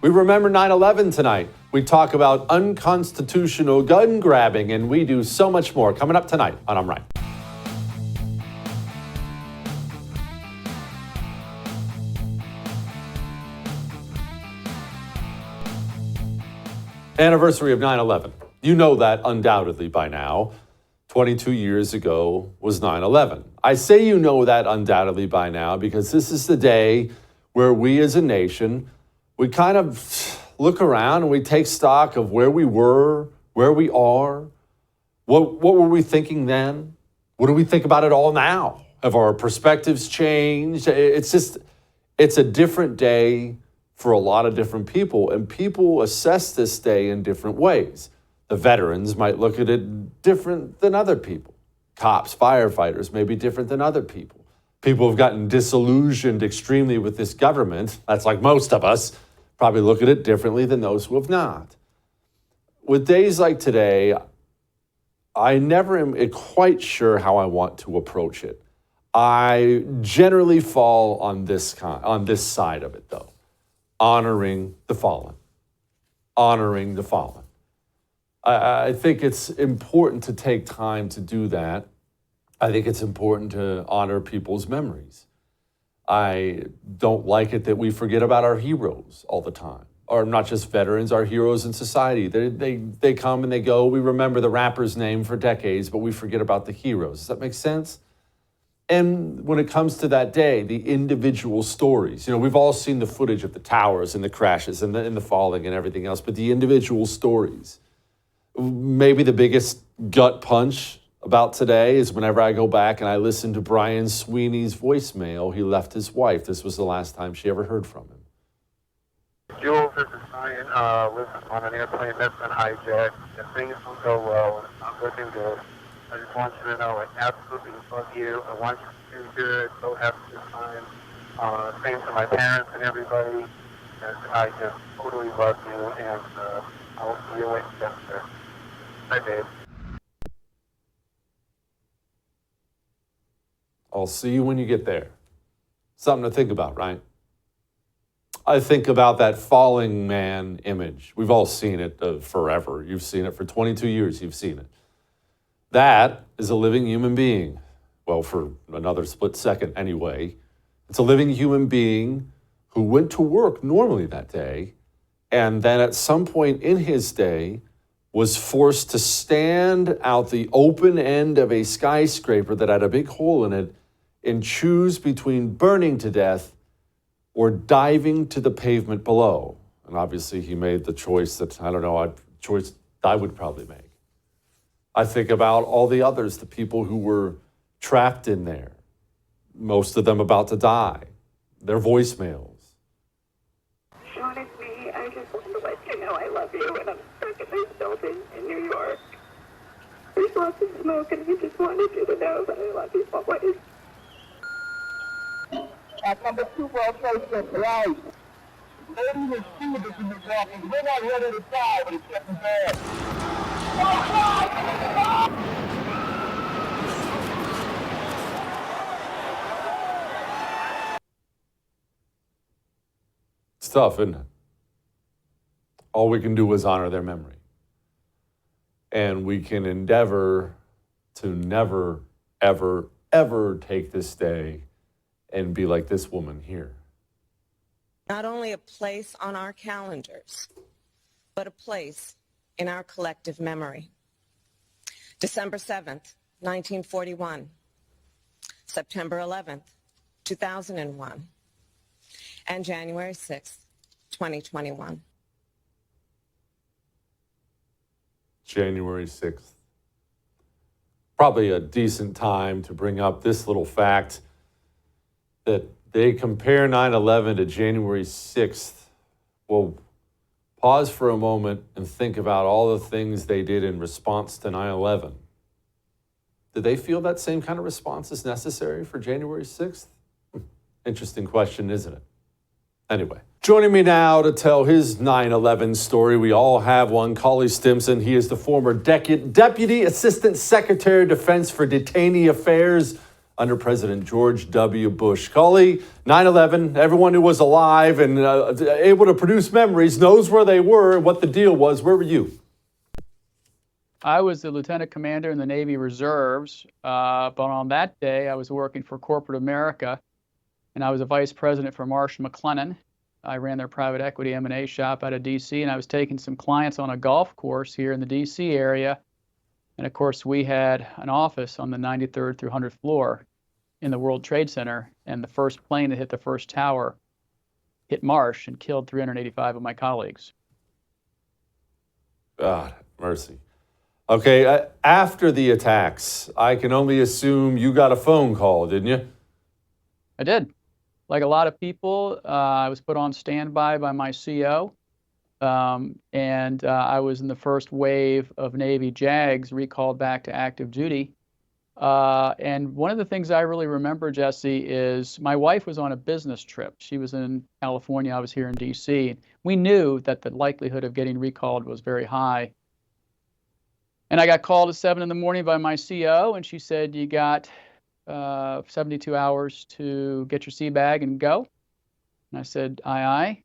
We remember 9/11 tonight. We talk about unconstitutional gun grabbing, and we do so much more coming up tonight on I'm Right. Anniversary of 9/11. You know that undoubtedly by now. 22 years ago was 9/11. I say you know that undoubtedly by now because this is the day where we as a nation, we kind of look around and we take stock of where we were, where we are. What were we thinking then? What do we think about it all now? Have our perspectives changed? It's a different day for a lot of different people, and people assess this day in different ways. The veterans might look at it different than other people. Cops, firefighters may be different than other people. People have gotten disillusioned extremely with this government. That's like most of us, probably look at it differently than those who have not. With days like today, I never am quite sure how I want to approach it. I generally fall on this side of it, though. Honoring the fallen. Honoring the fallen. I think it's important to take time to do that. I think it's important to honor people's memories. I don't like it that we forget about our heroes all the time. Or not just veterans, our heroes in society. They come and they go. We remember the rapper's name for decades, but we forget about the heroes. Does that make sense? And when it comes to that day, the individual stories, we've all seen the footage of the towers and the crashes and the falling and everything else, but the individual stories. Maybe the biggest gut punch about today is whenever I go back and I listen to Brian Sweeney's voicemail. He left his wife. This was the last time she ever heard from him. Jules, this is Brian. Listen, on an airplane that's been hijacked, and things don't go well, and it's not looking good. I just want you to know I absolutely love you. I want you to do good. So happy this time. Same to my parents and everybody. And I just totally love you, and I'll see you later. Bye, babe. I'll see you when you get there. Something to think about, right? I think about that falling man image. We've all seen it forever. You've seen it for 22 years. You've seen it. That is a living human being. Well, for another split second anyway. It's a living human being who went to work normally that day, and then at some point in his day was forced to stand out the open end of a skyscraper that had a big hole in it and choose between burning to death or diving to the pavement below. And obviously he made the choice that, a choice I would probably make. I think about all the others, the people who were trapped in there, most of them about to die, their voicemails. Sean, it's me. I just wanted to let you know I love you, and I'm stuck in this building in New York. There's lots of smoke, and I just wanted you to know that I love you always. At number 2 World Trade Center, right? Ladies and students in this office, we're not ready to die, but it's getting bad. It's tough, isn't it? All we can do is honor their memory. And we can endeavor to never, ever, ever take this day and be like this woman here. Not only a place on our calendars, but a place in our collective memory. December 7th, 1941. September 11th, 2001. And January 6th, 2021. January 6th. Probably a decent time to bring up this little fact that they compare 9/11 to January 6th. Well, pause for a moment and think about all the things they did in response to 9/11. Did they feel that same kind of response is necessary for January 6th? Interesting question, isn't it? Anyway, joining me now to tell his 9/11 story, we all have one, Collie Stimson. He is the former Deputy Assistant Secretary of Defense for Detainee Affairs. under President George W. Bush. Cully, 9/11, everyone who was alive and able to produce memories knows where they were, what the deal was. Where were you? I was the lieutenant commander in the Navy Reserves, but on that day I was working for corporate America, and I was a vice president for Marsh McLennan. I ran their private equity M&A shop out of D.C., and I was taking some clients on a golf course here in the D.C. area. And of course, we had an office on the 93rd through 100th floor in the World Trade Center, and the first plane that hit the first tower hit Marsh and killed 385 of my colleagues. God, mercy. Okay, after the attacks, I can only assume you got a phone call, didn't you? I did. Like a lot of people, I was put on standby by my CO, and I was in the first wave of Navy JAGs recalled back to active duty. And one of the things I really remember, Jesse, is my wife was on a business trip. She was in California, I was here in DC. We knew that the likelihood of getting recalled was very high. And I got called at 7 in the morning by my CO, and she said, you got 72 hours to get your sea bag and go. And I said, aye, aye.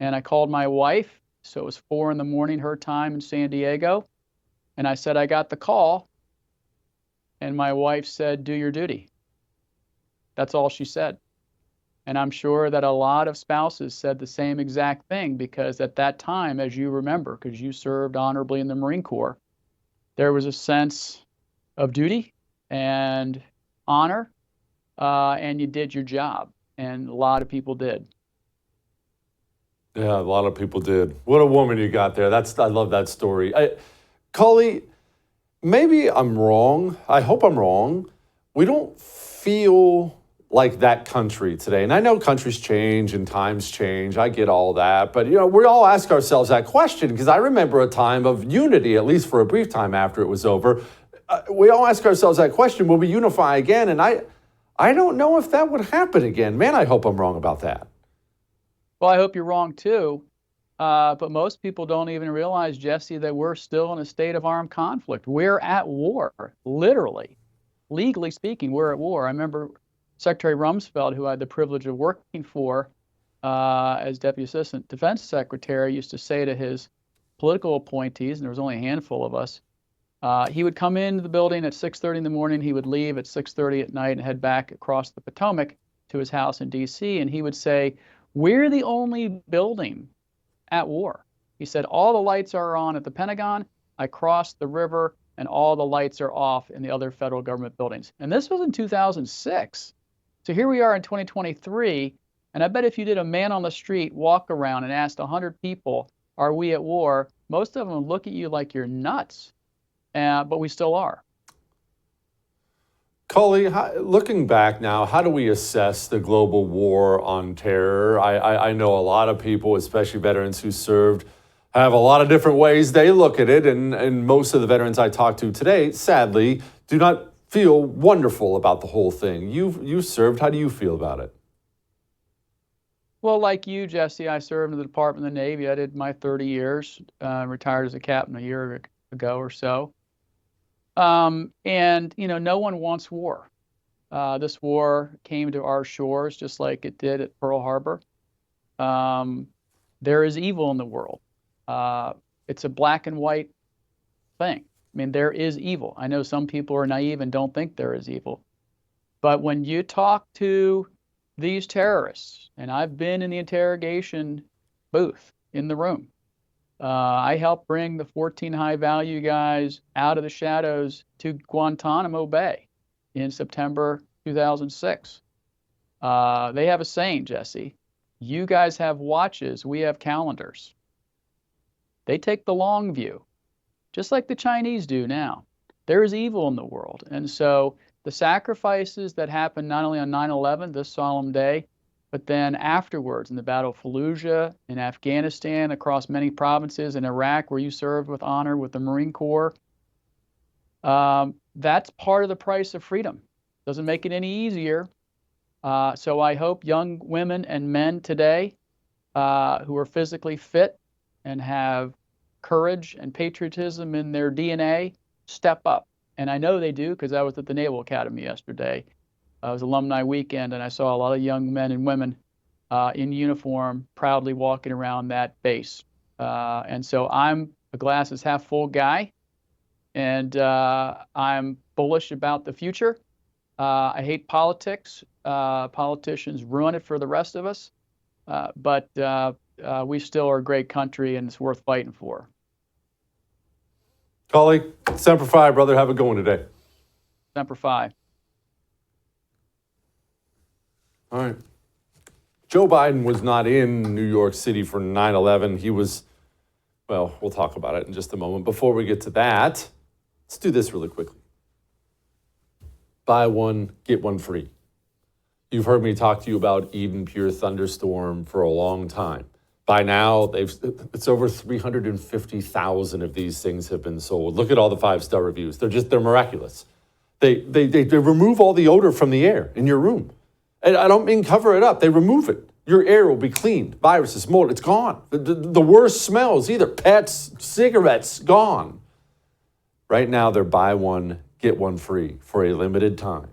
And I called my wife, so it was 4 in the morning her time in San Diego. And I said, I got the call. And my wife said, do your duty. That's all she said. And I'm sure that a lot of spouses said the same exact thing, because at that time, as you remember, because you served honorably in the Marine Corps, there was a sense of duty and honor, and you did your job. And a lot of people did. Yeah, a lot of people did. What a woman you got there. I love that story. Cully, maybe I'm wrong. I hope I'm wrong. We don't feel like that country today. And I know countries change and times change. I get all that. But, we all ask ourselves that question, because I remember a time of unity, at least for a brief time after it was over. We all ask ourselves that question, will we unify again? And I don't know if that would happen again. Man, I hope I'm wrong about that. Well, I hope you're wrong too. But most people don't even realize, Jesse, that we're still in a state of armed conflict. We're at war, literally. Legally speaking, we're at war. I remember Secretary Rumsfeld, who I had the privilege of working for as Deputy Assistant Defense Secretary, used to say to his political appointees, and there was only a handful of us, he would come into the building at 6:30 in the morning, he would leave at 6:30 at night and head back across the Potomac to his house in D.C., and he would say, we're the only building at war. He said, all the lights are on at the Pentagon, I crossed the river, and all the lights are off in the other federal government buildings. And this was in 2006. So here we are in 2023, and I bet if you did a man on the street walk around and asked 100 people, are we at war? Most of them would look at you like you're nuts, but we still are. Cully, looking back now, how do we assess the global war on terror? I know a lot of people, especially veterans who served, have a lot of different ways they look at it, and most of the veterans I talk to today, sadly, do not feel wonderful about the whole thing. You served. How do you feel about it? Well, like you, Jesse, I served in the Department of the Navy. I did my 30 years, retired as a captain a year ago or so. And, no one wants war. This war came to our shores just like it did at Pearl Harbor. There is evil in the world. It's a black and white thing. I mean, there is evil. I know some people are naive and don't think there is evil. But when you talk to these terrorists, and I've been in the interrogation booth in the room, I helped bring the 14 high-value guys out of the shadows to Guantanamo Bay in September 2006. They have a saying, Jesse, you guys have watches, we have calendars. They take the long view, just like the Chinese do now. There is evil in the world. And so the sacrifices that happened not only on 9/11, this solemn day, but then afterwards in the Battle of Fallujah, in Afghanistan, across many provinces, in Iraq, where you served with honor with the Marine Corps, that's part of the price of freedom. Doesn't make it any easier. So I hope young women and men today who are physically fit and have courage and patriotism in their DNA step up. And I know they do, because I was at the Naval Academy yesterday. It was alumni weekend, and I saw a lot of young men and women in uniform proudly walking around that base. And so I'm a glasses half full guy, and I'm bullish about the future. I hate politics. Politicians ruin it for the rest of us, but we still are a great country, and it's worth fighting for. Colleague, Semper Fi, brother. Have a good one today. Semper Fi. All right. Joe Biden was not in New York City for 9/11. He was, well, we'll talk about it in just a moment. Before we get to that, let's do this really quickly. Buy one, get one free. You've heard me talk to you about Eden Pure Thunderstorm for a long time. By now, it's over 350,000 of these things have been sold. Look at all the 5-star reviews. They're miraculous. They remove all the odor from the air in your room. And I don't mean cover it up. They remove it. Your air will be cleaned. Viruses, mold, it's gone. The worst smells, either pets, cigarettes, gone. Right now, they're buy one, get one free for a limited time.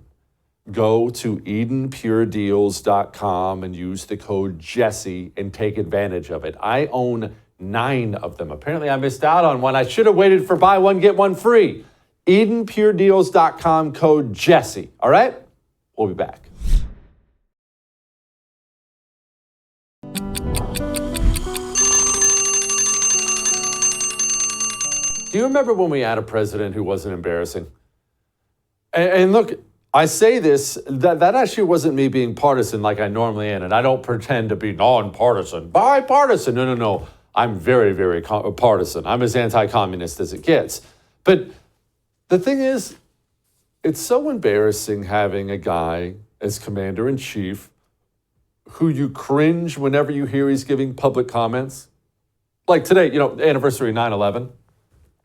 Go to EdenPureDeals.com and use the code Jesse and take advantage of it. I own 9 of them. Apparently, I missed out on one. I should have waited for buy one, get one free. EdenPureDeals.com, code Jesse. All right? We'll be back. Do you remember when we had a president who wasn't embarrassing? And look, I say this, that actually wasn't me being partisan like I normally am, and I don't pretend to be non-partisan, bipartisan. No. I'm very, very partisan. I'm as anti-communist as it gets. But the thing is, it's so embarrassing having a guy as commander-in-chief who you cringe whenever you hear he's giving public comments. Like today, anniversary 9/11.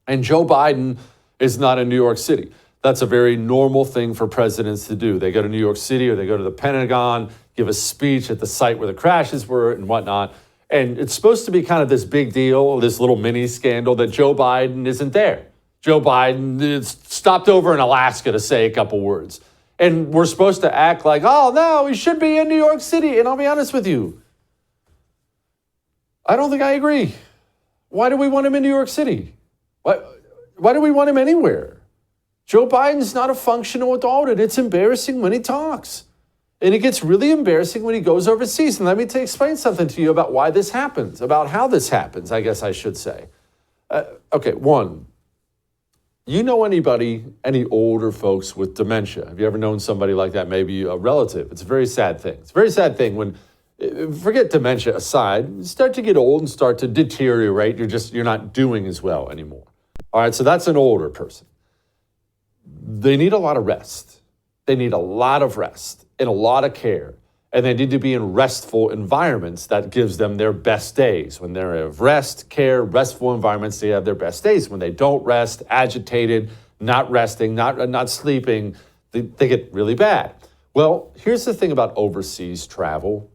And Joe Biden is not in New York City. That's a very normal thing for presidents to do. They go to New York City or they go to the Pentagon, give a speech at the site where the crashes were and whatnot. And it's supposed to be kind of this big deal, this little mini scandal that Joe Biden isn't there. Joe Biden stopped over in Alaska to say a couple words. And we're supposed to act like, oh, no, he should be in New York City. And I'll be honest with you, I don't think I agree. Why do we want him in New York City? Why do we want him anywhere? Joe Biden's not a functional adult, and it's embarrassing when he talks. And it gets really embarrassing when he goes overseas. And let me explain something to you about why this happens, about how this happens, I guess I should say. Okay, one, you know any older folks with dementia? Have you ever known somebody like that, maybe a relative? It's a very sad thing. It's a very sad thing when, forget dementia aside, you start to get old and start to deteriorate. You're not doing as well anymore. All right, so that's an older person. They need a lot of rest. They need a lot of rest and a lot of care. And they need to be in restful environments that gives them their best days. When they're in rest, care, restful environments, they have their best days. When they don't rest, agitated, not resting, not sleeping, they get really bad. Well, here's the thing about overseas travel.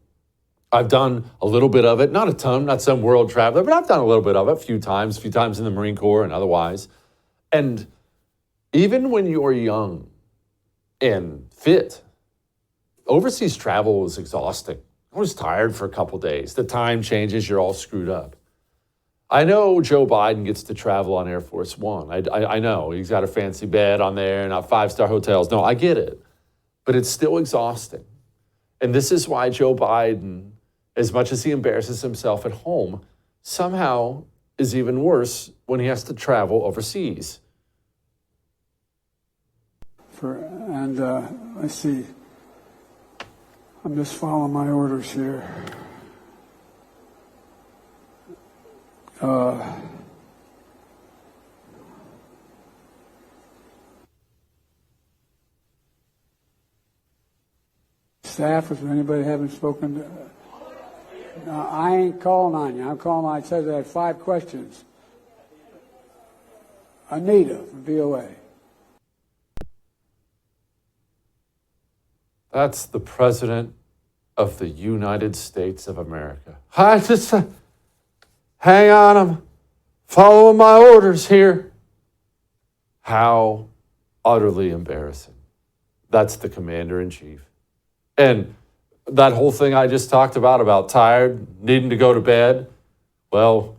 I've done a little bit of it, not a ton, not some world traveler, but I've done a little bit of it a few times in the Marine Corps and otherwise. And even when you're young and fit, overseas travel is exhausting. I was tired for a couple days. The time changes, you're all screwed up. I know Joe Biden gets to travel on Air Force One. I know he's got a fancy bed on there, not 5-star hotels. No, I get it. But it's still exhausting. And this is why Joe Biden, as much as he embarrasses himself at home, somehow is even worse when he has to travel overseas. Let's see. I'm just following my orders here. Staff, if anybody haven't spoken to... No, I ain't calling on you. I'm calling on... I said I had 5 questions. Anita from VOA. That's the President of the United States of America. I just hang on, I'm following my orders here. How utterly embarrassing. That's the commander-in-chief. And that whole thing I just talked about tired, needing to go to bed, well,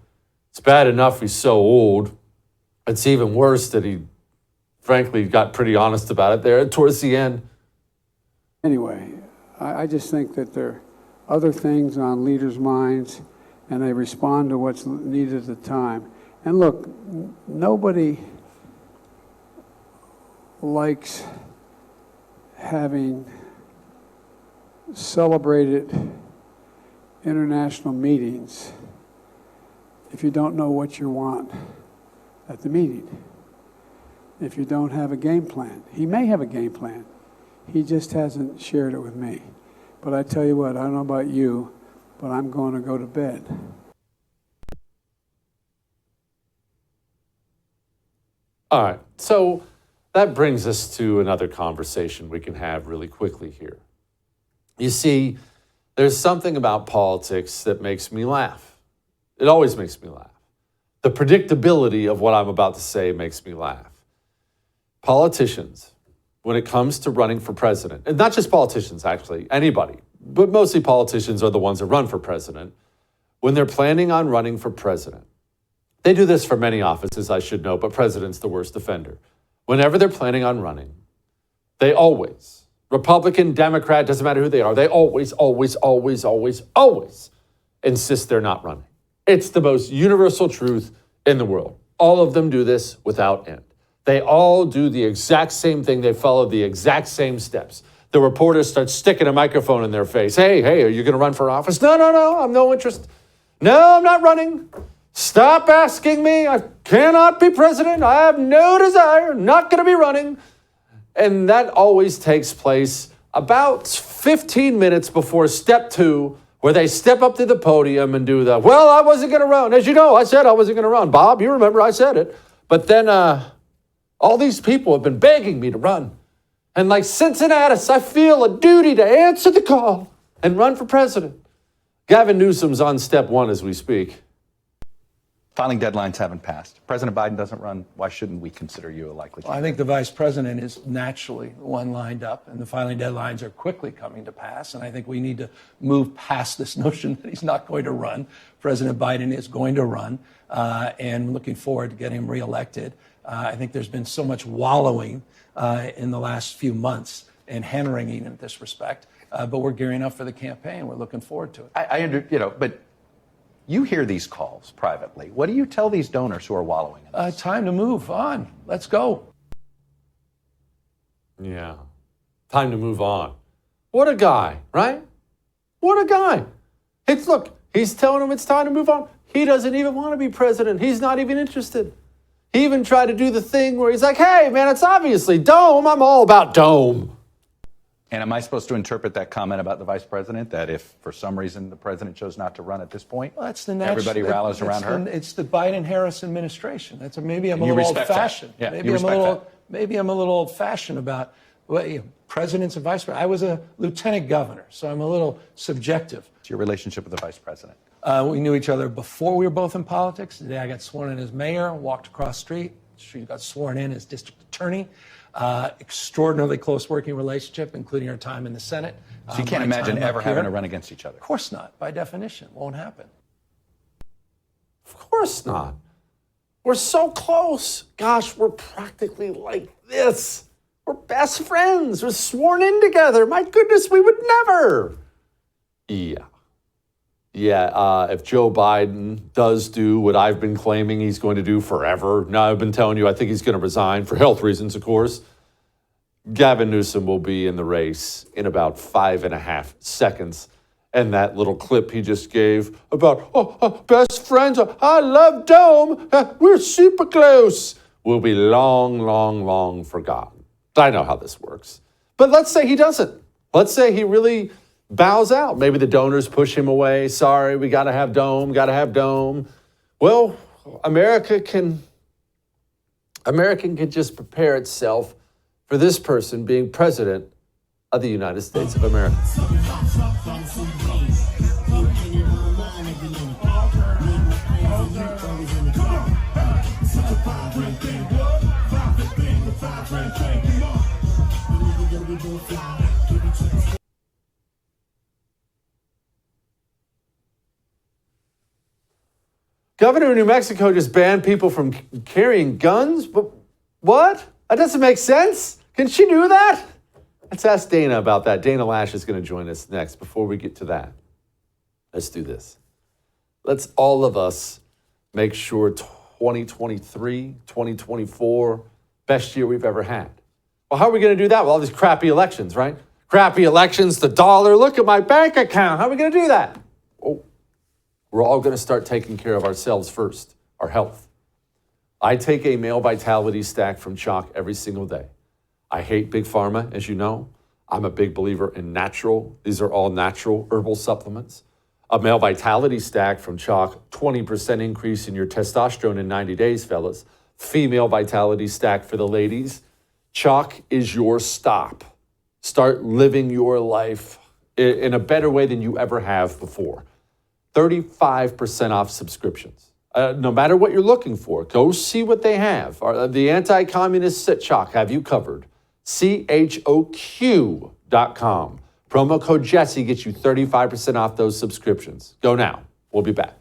it's bad enough he's so old. It's even worse that he, frankly, got pretty honest about it there towards the end. Anyway, I just think that there are other things on leaders' minds, and they respond to what's needed at the time. And look, nobody likes having celebrated international meetings if you don't know what you want at the meeting, if you don't have a game plan. He may have a game plan. He just hasn't shared it with me. But I tell you what, I don't know about you, but I'm going to go to bed. All right, so that brings us to another conversation we can have really quickly here. You see, there's something about politics that makes me laugh. It always makes me laugh. The predictability of what I'm about to say makes me laugh. Politicians, when it comes to running for president, and not just politicians, actually, anybody, but mostly politicians are the ones that run for president, when they're planning on running for president, they do this for many offices, I should know, but president's the worst offender. Whenever they're planning on running, they always, Republican, Democrat, doesn't matter who they are, they always insist they're not running. It's the most universal truth in the world. All of them do this without end. They all do the exact same thing. They follow the exact same steps. The reporters start sticking a microphone in their face. Hey, are you going to run for office? No, I'm no interest. No, I'm not running. Stop asking me. I cannot be president. I have no desire. Not going to be running. And that always takes place about 15 minutes before step 2, where they step up to the podium and do the, well, I wasn't going to run. As you know, I said I wasn't going to run. Bob, you remember I said it. But then all these people have been begging me to run. And like Cincinnatus, I feel a duty to answer the call and run for president. Gavin Newsom's on step 1 as we speak. Filing deadlines haven't passed. President Biden doesn't run. Why shouldn't we consider you a likely candidate? I think the vice president is naturally the one lined up, and the filing deadlines are quickly coming to pass. And I think we need to move past this notion that he's not going to run. President Biden is going to run, and looking forward to getting him reelected. I think there's been so much wallowing in the last few months and hand-wringing in this respect, but we're gearing up for the campaign. We're looking forward to it. But you hear these calls privately. What do you tell these donors who are wallowing in this? Time to move on. Let's go. Yeah, time to move on. What a guy, right? What a guy. Look, he's telling them it's time to move on. He doesn't even want to be president. He's not even interested. He even tried to do the thing where he's like, hey, man, it's obviously Dome. I'm all about Dome. And am I supposed to interpret that comment about the vice president that if for some reason the president chose not to run at this point, well, that's everybody rallies around her? It's the Biden-Harris administration. Maybe I'm a You little respect old-fashioned. that. Yeah, Maybe I'm a little old-fashioned about presidents and vice presidents. I was a lieutenant governor, so I'm a little subjective. It's your relationship with the vice president. We knew each other before we were both in politics. The day I got sworn in as mayor, walked across the street. She got sworn in as district attorney. Extraordinarily close working relationship, including her time in the Senate. So you can't imagine ever having to run against each other? Of course not. By definition, won't happen. Of course not. We're so close. Gosh, we're practically like this. We're best friends. We're sworn in together. My goodness, we would never. Yeah, if Joe Biden does do what I've been claiming he's going to do forever, now I've been telling you I think he's going to resign for health reasons, of course, Gavin Newsom will be in the race in about 5.5 seconds. And that little clip he just gave about, best friends, I love Dome, we're super close, will be long forgotten. I know how this works. But let's say he doesn't. Let's say he really bows out. Maybe the donors push him away. Sorry, we got to have Dome. Well, America can just prepare itself for this person being president of the United States of America. Governor of New Mexico just banned people from carrying guns? But what? That doesn't make sense. Can she do that? Let's ask Dana about that. Dana Lash is going to join us next. Before we get to that, let's do this. Let's all of us make sure 2023, 2024, best year we've ever had. Well, how are we going to do that with all these crappy elections, right? Crappy elections, the dollar, look at my bank account. How are we going to do that? Oh, we're all going to start taking care of ourselves first, our health. I take a male vitality stack from Chalk every single day. I hate big pharma, as you know. I'm a big believer in natural. These are all natural herbal supplements. A male vitality stack from Chalk, 20% increase in your testosterone in 90 days, fellas. Female vitality stack for the ladies. Chalk is your stop. Start living your life in a better way than you ever have before. 35% off subscriptions. No matter what you're looking for, go see what they have. The anti-communists at Chalk have you covered. CHOQ.com. Promo code Jesse gets you 35% off those subscriptions. Go now. We'll be back.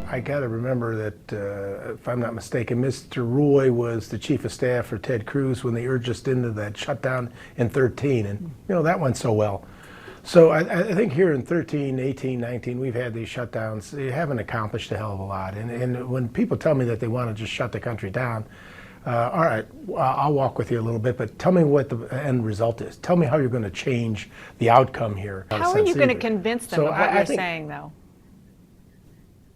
I got to remember that, if I'm not mistaken, Mr. Roy was the chief of staff for Ted Cruz when they urged us into that shutdown in 13, and that went so well. So I think here in 13, 18, 19, we've had these shutdowns. They haven't accomplished a hell of a lot. And when people tell me that they want to just shut the country down, all right, I'll walk with you a little bit, but tell me what the end result is. Tell me how you're going to change the outcome here. How are you going to convince them of what you're saying, though?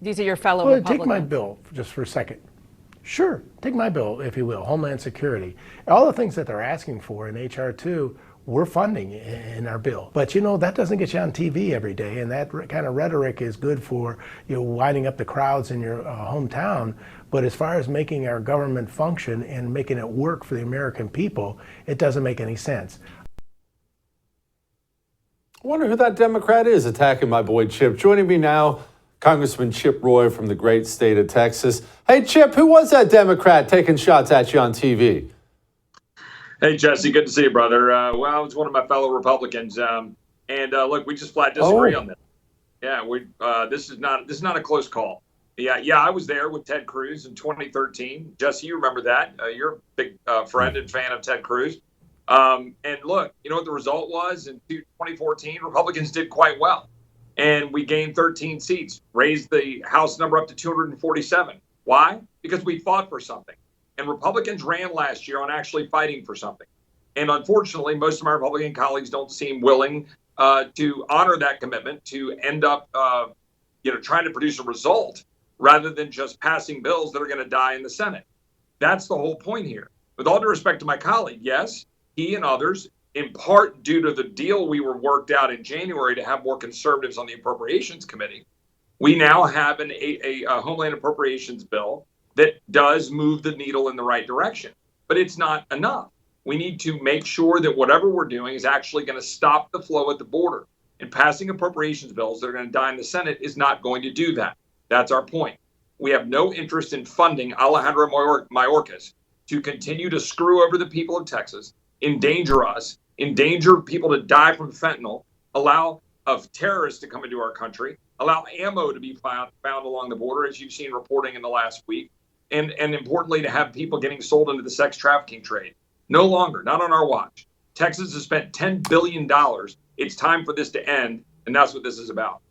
These are your fellow Republicans. Take my bill just for a second. Sure, take my bill, if you will, Homeland Security. All the things that they're asking for in H.R. 2, we're funding in our bill. But that doesn't get you on TV every day, and that kind of rhetoric is good for winding up the crowds in your hometown. But as far as making our government function and making it work for the American people, it doesn't make any sense. I wonder who that Democrat is attacking my boy Chip. Joining me now, Congressman Chip Roy from the great state of Texas. Hey, Chip, who was that Democrat taking shots at you on TV? Hey, Jesse, good to see you, brother. Well, it's one of my fellow Republicans. Look, we just flat disagree on this. Yeah, this is not a close call. Yeah, I was there with Ted Cruz in 2013. Jesse, you remember that. You're a big friend and fan of Ted Cruz. And look, you know what the result was in 2014? Republicans did quite well. And we gained 13 seats, raised the House number up to 247. Why? Because we fought for something. And Republicans ran last year on actually fighting for something. And unfortunately, most of my Republican colleagues don't seem willing to honor that commitment, to end up trying to produce a result rather than just passing bills that are going to die in the Senate. That's the whole point here. With all due respect to my colleague, yes, he and others, in part due to the deal we were worked out in January to have more conservatives on the Appropriations Committee, we now have a Homeland Appropriations bill that does move the needle in the right direction. But it's not enough. We need to make sure that whatever we're doing is actually going to stop the flow at the border. And passing appropriations bills that are going to die in the Senate is not going to do that. That's our point. We have no interest in funding Alejandro Mayorkas to continue to screw over the people of Texas, endanger us, endanger people to die from fentanyl, allow terrorists to come into our country, allow ammo to be found along the border, as you've seen reporting in the last week, and importantly, to have people getting sold into the sex trafficking trade. No longer, not on our watch. Texas has spent $10 billion. It's time for this to end, and that's what this is about.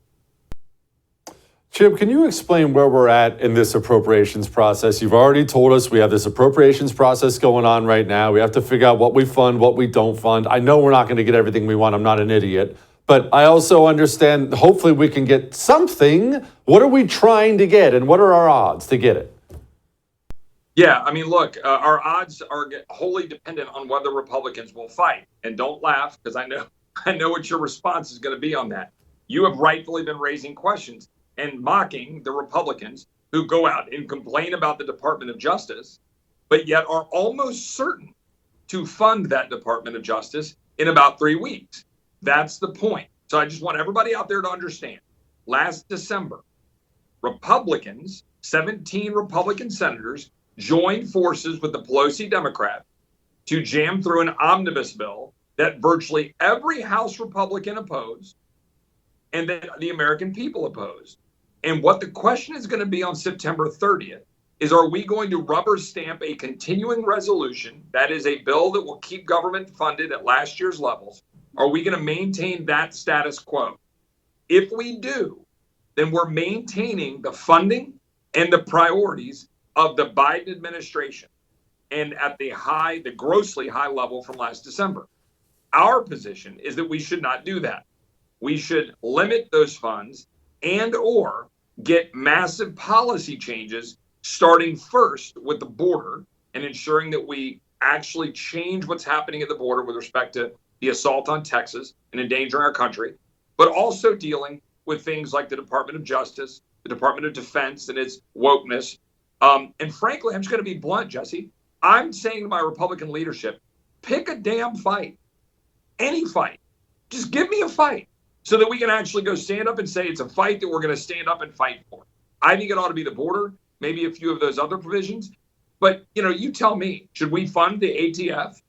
Chip, can you explain where we're at in this appropriations process? You've already told us we have this appropriations process going on right now. We have to figure out what we fund, what we don't fund. I know we're not going to get everything we want. I'm not an idiot. But I also understand, hopefully we can get something. What are we trying to get, and what are our odds to get it? Yeah, I mean, look, our odds are wholly dependent on whether Republicans will fight. And don't laugh, because I know what your response is going to be on that. You have rightfully been raising questions and mocking the Republicans who go out and complain about the Department of Justice, but yet are almost certain to fund that Department of Justice in about 3 weeks. That's the point. So I just want everybody out there to understand. Last December, Republicans, 17 Republican senators, joined forces with the Pelosi Democrats to jam through an omnibus bill that virtually every House Republican opposed and that the American people opposed. And what the question is going to be on September 30th is, are we going to rubber stamp a continuing resolution that is a bill that will keep government funded at last year's levels? Are we going to maintain that status quo? If we do, then we're maintaining the funding and the priorities of the Biden administration and at the grossly high level from last December. Our position is that we should not do that. We should limit those funds and or get massive policy changes, starting first with the border and ensuring that we actually change what's happening at the border with respect to the assault on Texas and endangering our country, but also dealing with things like the Department of Justice, the Department of Defense and its wokeness. And frankly, I'm just going to be blunt, Jesse. I'm saying to my Republican leadership, pick a damn fight, any fight. Just give me a fight so that we can actually go stand up and say it's a fight that we're going to stand up and fight for. I think it ought to be the border, maybe a few of those other provisions. But, you tell me, should we fund the ATF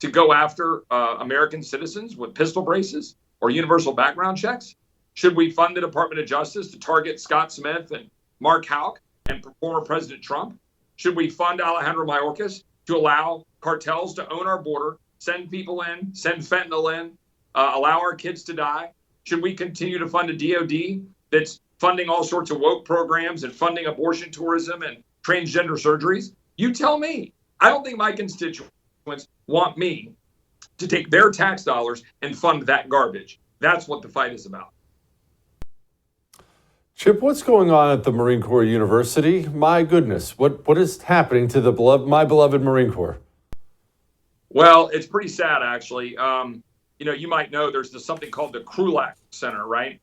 to go after American citizens with pistol braces or universal background checks? Should we fund the Department of Justice to target Scott Smith and Mark Houck and former President Trump? Should we fund Alejandro Mayorkas to allow cartels to own our border, send people in, send fentanyl in, allow our kids to die? Should we continue to fund a DOD that's funding all sorts of woke programs and funding abortion tourism and transgender surgeries? You tell me. I don't think my constituents want me to take their tax dollars and fund that garbage. That's what the fight is about. Chip, what's going on at the Marine Corps University? My goodness, what is happening to my beloved Marine Corps? Well, it's pretty sad, actually. You might know there's something called the Krulak Center, right?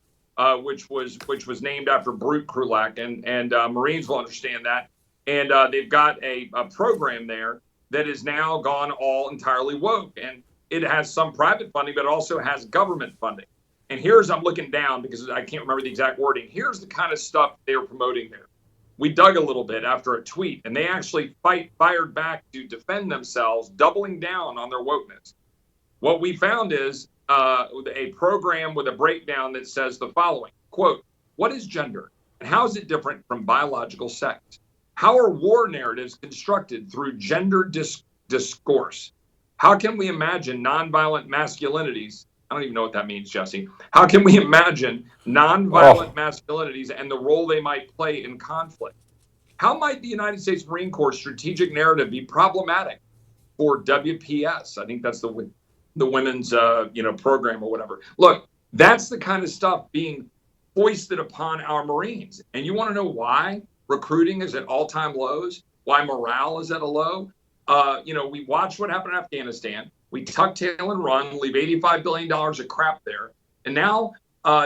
Which was named after Brute Krulak, and Marines will understand that. And they've got a program there that is now gone all entirely woke, and it has some private funding, but it also has government funding. And I'm looking down because I can't remember the exact wording. Here's the kind of stuff they were promoting there. We dug a little bit after a tweet, and they actually fired back to defend themselves, doubling down on their wokeness. What we found is a program with a breakdown that says the following, quote, what is gender and how is it different from biological sex? How are war narratives constructed through gender discourse? How can we imagine nonviolent masculinities? I don't even know what that means, Jesse. How can we imagine nonviolent masculinities and the role they might play in conflict? How might the United States Marine Corps strategic narrative be problematic for WPS? I think that's the women's program or whatever. Look, that's the kind of stuff being foisted upon our Marines. And you want to know why recruiting is at all-time lows? Why morale is at a low? We watched what happened in Afghanistan. We tuck tail and run, leave $85 billion of crap there. And now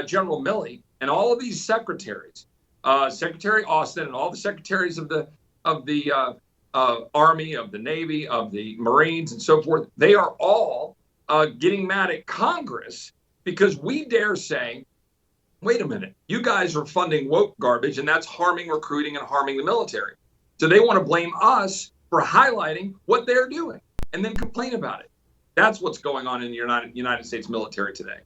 General Milley and all of these secretaries, Secretary Austin and all the secretaries of the Army, of the Navy, of the Marines and so forth, they are all getting mad at Congress because we dare say, wait a minute, you guys are funding woke garbage and that's harming recruiting and harming the military. So they want to blame us for highlighting what they're doing and then complain about it. That's what's going on in the United States military today.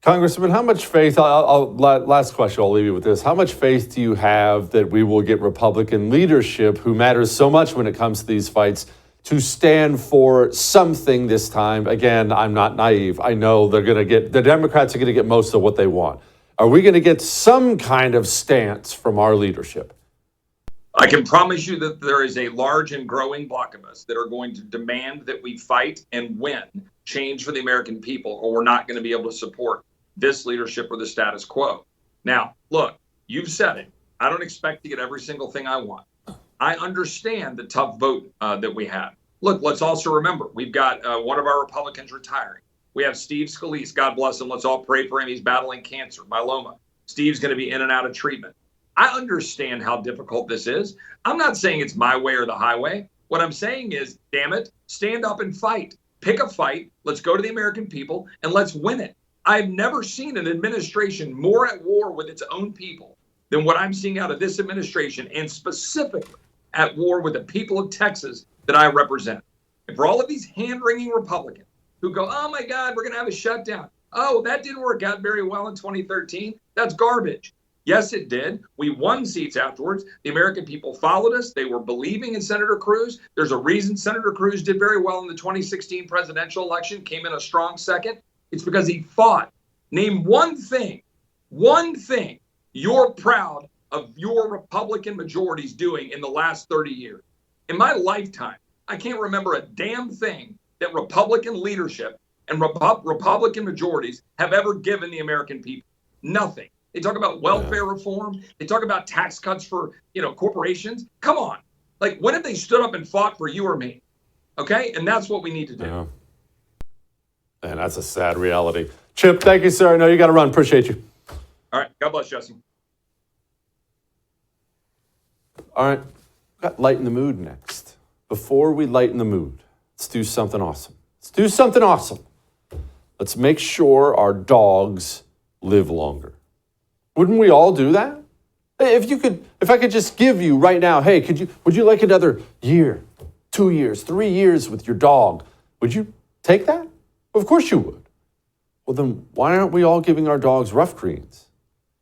Congressman, how much faith, last question, I'll leave you with this. How much faith do you have that we will get Republican leadership, who matters so much when it comes to these fights, to stand for something this time? Again, I'm not naive. I know the Democrats are going to get most of what they want. Are we going to get some kind of stance from our leadership? I can promise you that there is a large and growing block of us that are going to demand that we fight and win change for the American people, or we're not going to be able to support this leadership or the status quo. Now, look, you've said it. I don't expect to get every single thing I want. I understand the tough vote that we have. Look, let's also remember, we've got one of our Republicans retiring. We have Steve Scalise, God bless him. Let's all pray for him. He's battling cancer, myeloma. Steve's going to be in and out of treatment. I understand how difficult this is. I'm not saying it's my way or the highway. What I'm saying is, damn it, stand up and fight. Pick a fight. Let's go to the American people and let's win it. I've never seen an administration more at war with its own people than what I'm seeing out of this administration, and specifically at war with the people of Texas that I represent. And for all of these hand-wringing Republicans who go, oh my God, we're going to have a shutdown. Oh, that didn't work out very well in 2013. That's garbage. Yes, it did. We won seats afterwards. The American people followed us. They were believing in Senator Cruz. There's a reason Senator Cruz did very well in the 2016 presidential election, came in a strong second. It's because he fought. Name one thing you're proud of your Republican majorities doing in the last 30 years. In my lifetime, I can't remember a damn thing that Republican leadership and Republican majorities have ever given the American people. Nothing. They talk about welfare reform. They talk about tax cuts for, corporations. Come on. Like, when have they stood up and fought for you or me? Okay? And that's what we need to do. Yeah. And that's a sad reality. Chip, thank you, sir. I know you got to run. Appreciate you. All right. God bless, Jesse. All right. Got Lighten the Mood next. Before we lighten the mood, let's do something awesome. Let's make sure our dogs live longer. Wouldn't we all do that? If I could just give you right now, hey, would you like another year, 2 years, 3 years with your dog? Would you take that? Of course you would. Well, then why aren't we all giving our dogs rough greens?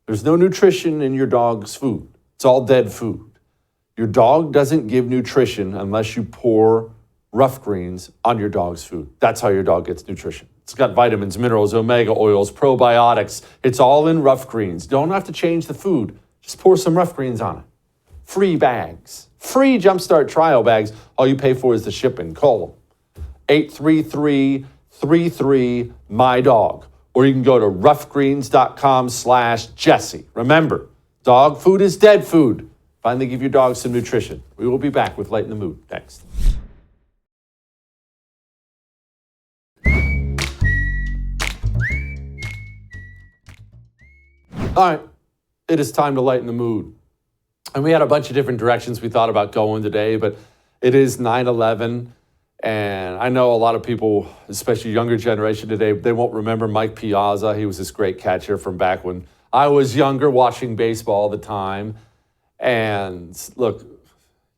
There's no nutrition in your dog's food. It's all dead food. Your dog doesn't give nutrition unless you pour rough greens on your dog's food. That's how your dog gets nutrition. It's got vitamins, minerals, omega oils, probiotics. It's all in rough greens. Don't have to change the food. Just pour some rough greens on it. Free bags. Free Jumpstart trial bags. All you pay for is the shipping. Call them. 833-33-MY-DOG. Or you can go to roughgreens.com/Jesse. Remember, dog food is dead food. Finally give your dog some nutrition. We will be back with Lighten the Mood next. All right, it is time to lighten the mood. And we had a bunch of different directions we thought about going today, but it is 9/11, and I know a lot of people, especially younger generation today, they won't remember Mike Piazza. He was this great catcher from back when I was younger, watching baseball all the time. And look,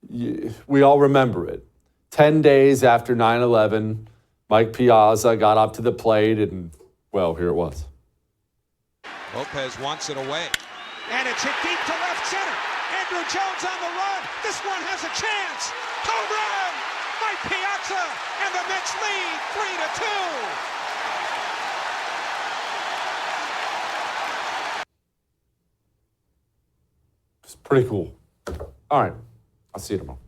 we all remember it. 10 days after 9/11, Mike Piazza got up to the plate, and, well, here it was. Lopez wants it away. And it's hit deep to left center. Andrew Jones on the run. This one has a chance. Home run! Mike Piazza, and the Mets lead 3-2. It's pretty cool. All right, I'll see you tomorrow.